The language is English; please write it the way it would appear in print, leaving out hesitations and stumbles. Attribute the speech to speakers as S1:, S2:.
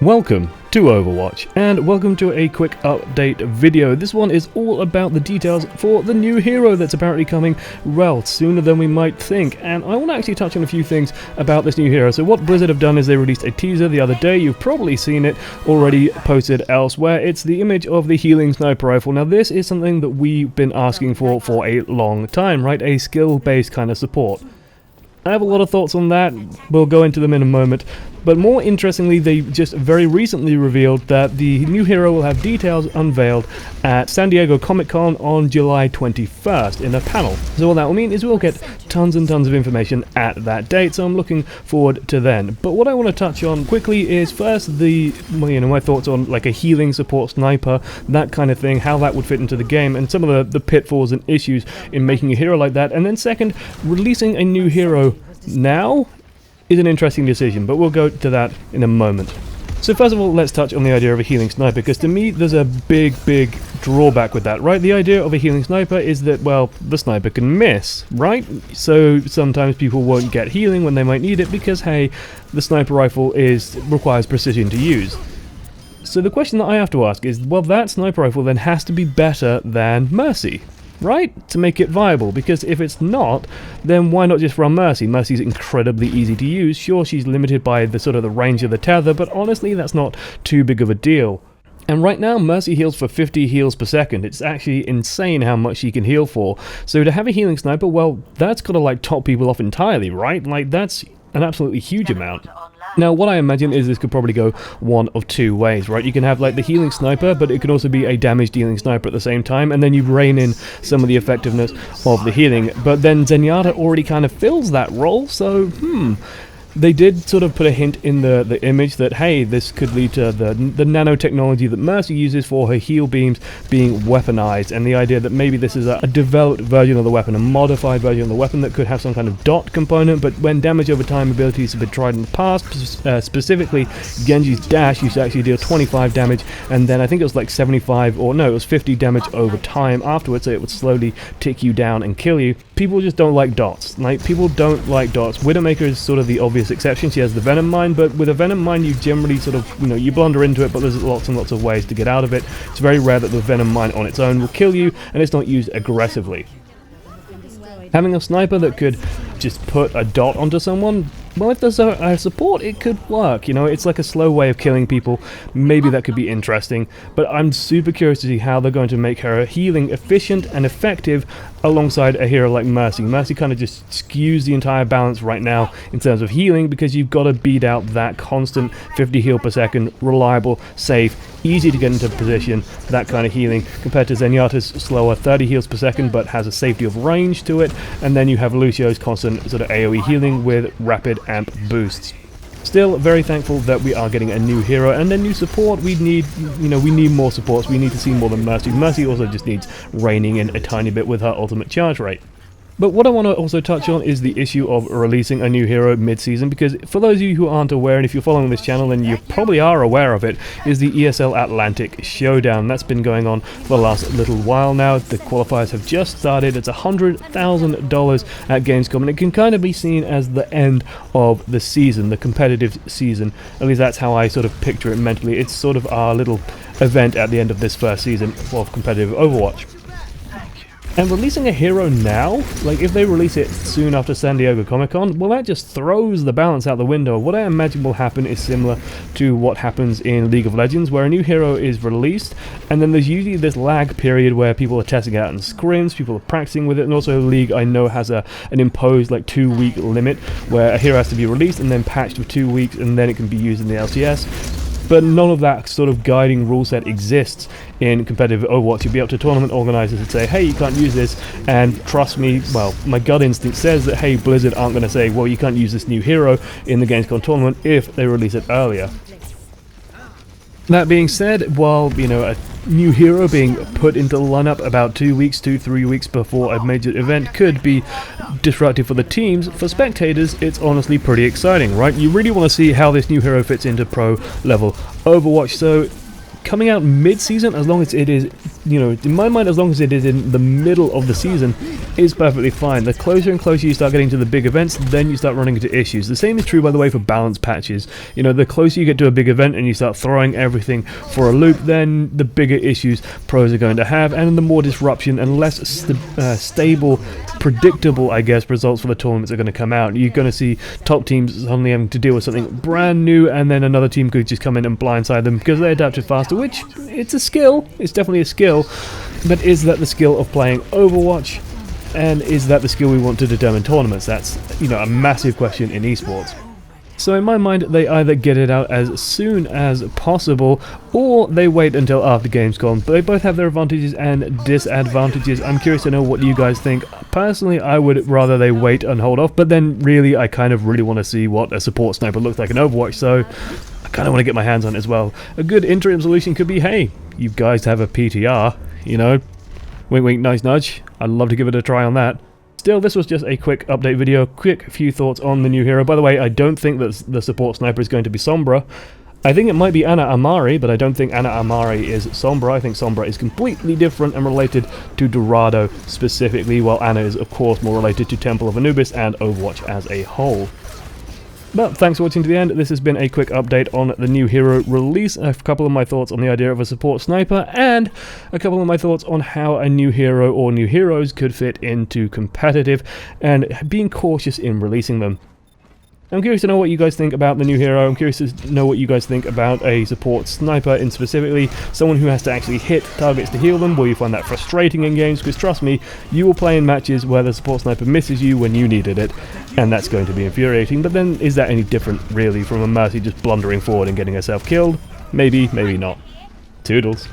S1: Welcome to Overwatch, and welcome to a quick update video. This one is all about the details for the new hero that's apparently coming well sooner than we might think, and I want to actually touch on a few things about this new hero. So what Blizzard have done is they released a teaser the other day. You've probably seen it already posted elsewhere. It's the image of the healing sniper rifle. Now this is something that we've been asking for a long time, right? A skill-based kind of support. I have a lot of thoughts on that, we'll go into them in a moment, but more interestingly they just very recently revealed that the new hero will have details unveiled at San Diego Comic-Con on July 21st in a panel. So what that will mean is we'll get tons and tons of information at that date, so I'm looking forward to then. But what I want to touch on quickly is first my thoughts on like a healing support sniper, that kind of thing, how that would fit into the game, and some of the pitfalls and issues in making a hero like that. And then second, releasing a new hero now is an interesting decision, but we'll go to that in a moment. So first of all, let's touch on the idea of a healing sniper, because to me there's a big drawback with that, right? The idea of a healing sniper is that, well, the sniper can miss, right? So sometimes people won't get healing when they might need it because, hey, the sniper rifle requires precision to use. So the question that I have to ask is, well, that sniper rifle then has to be better than Mercy, right? To make it viable, because if it's not, then why not just run Mercy? Mercy's incredibly easy to use. Sure, she's limited by the range of the tether, but honestly, that's not too big of a deal. And right now, Mercy heals for 50 heals per second. It's actually insane how much she can heal for. So to have a healing sniper, well, that's gotta like top people off entirely, right? Like, that's an absolutely huge amount. Now, what I imagine is this could probably go one of two ways, right? You can have like the healing sniper, but it can also be a damage dealing sniper at the same time, and then you rein in some of the effectiveness of the healing. But then Zenyatta already kind of fills that role, so they did sort of put a hint in the image that, hey, this could lead to the nanotechnology that Mercy uses for her heal beams being weaponized, and the idea that maybe this is a developed version of the weapon, a modified version of the weapon that could have some kind of dot component, but when damage over time abilities have been tried in the past, specifically Genji's dash used to actually deal 25 damage, and then I think it was like 75, or no, it was 50 damage over time afterwards, so it would slowly tick you down and kill you. People just don't like dots. Like, people don't like dots. Widowmaker is sort of the obvious exception. She has the Venom Mine, but with a Venom Mine you generally you blunder into it, but there's lots and lots of ways to get out of it. It's very rare that the Venom Mine on its own will kill you, and it's not used aggressively. Having a sniper that could just put a dot onto someone, well, if there's a support, it could work. It's like a slow way of killing people. Maybe that could be interesting, but I'm super curious to see how they're going to make her healing efficient and effective alongside a hero like Mercy. Mercy kind of just skews the entire balance right now in terms of healing, because you've got to beat out that constant 50 heal per second, reliable, safe, easy to get into position, that kind of healing, compared to Zenyatta's slower 30 heals per second but has a safety of range to it, and then you have Lucio's constant sort of AoE healing with rapid amp boosts. Still very thankful that we are getting a new hero and then new support. We need more supports. We need to see more than Mercy. Mercy also just needs reining in a tiny bit with her ultimate charge rate. But what I want to also touch on is the issue of releasing a new hero mid-season, because for those of you who aren't aware, and if you're following this channel then you probably are aware of it, is the ESL Atlantic Showdown. That's been going on for the last little while now. The qualifiers have just started. It's $100,000 at Gamescom, and it can kind of be seen as the end of the season, the competitive season. At least that's how I sort of picture it mentally. It's sort of our little event at the end of this first season of competitive Overwatch. And releasing a hero now, like if they release it soon after San Diego Comic-Con, well, that just throws the balance out the window. What I imagine will happen is similar to what happens in League of Legends, where a new hero is released, and then there's usually this lag period where people are testing it out in scrims, people are practicing with it, and also League, I know, has an imposed like 2-week limit where a hero has to be released and then patched for 2 weeks, and then it can be used in the LCS. But none of that sort of guiding rule set exists in competitive Overwatch. You'd be up to tournament organizers and say, hey, you can't use this, and trust me, well, my gut instinct says that, hey, Blizzard aren't going to say, well, you can't use this new hero in the Gamescom tournament if they release it earlier. That being said, while, a new hero being put into the lineup about 2 weeks, 2-3 weeks before a major event could be disruptive for the teams, for spectators it's honestly pretty exciting, right? You really want to see how this new hero fits into pro level Overwatch, so coming out mid-season, as long as it is you know, in my mind, as long as it is in the middle of the season, is perfectly fine. The closer and closer you start getting to the big events, then you start running into issues. The same is true, by the way, for balance patches. You know, the closer you get to a big event and you start throwing everything for a loop, then the bigger issues pros are going to have, and the more disruption and less stable, predictable, I guess, results for the tournaments are going to come out. You're going to see top teams suddenly having to deal with something brand new, and then another team could just come in and blindside them because they adapted faster, which, it's a skill. It's definitely a skill. But is that the skill of playing Overwatch? And is that the skill we want to determine tournaments? That's, you know, a massive question in esports. So in my mind, they either get it out as soon as possible, or they wait until after Gamescom. But they both have their advantages and disadvantages. I'm curious to know what you guys think. Personally, I would rather they wait and hold off, but then really, I kind of really want to see what a support sniper looks like in Overwatch, so I kind of want to get my hands on it as well. A good interim solution could be, hey, you guys have a PTR, you know, wink wink, nice nudge. I'd love to give it a try on that. Still, this was just a quick update video, quick few thoughts on the new hero. By the way, I don't think that the support sniper is going to be Sombra. I think it might be Ana Amari, but I don't think Ana Amari is Sombra. I think Sombra is completely different and related to Dorado specifically, while Ana is, of course, more related to Temple of Anubis and Overwatch as a whole. But thanks for watching to the end. This has been a quick update on the new hero release, a couple of my thoughts on the idea of a support sniper, and a couple of my thoughts on how a new hero or new heroes could fit into competitive, and being cautious in releasing them. I'm curious to know what you guys think about the new hero. I'm curious to know what you guys think about a support sniper, and specifically someone who has to actually hit targets to heal them. Will you find that frustrating in games? Because trust me, you will play in matches where the support sniper misses you when you needed it, and that's going to be infuriating. But then, is that any different, really, from a Mercy just blundering forward and getting herself killed? Maybe, maybe not. Toodles.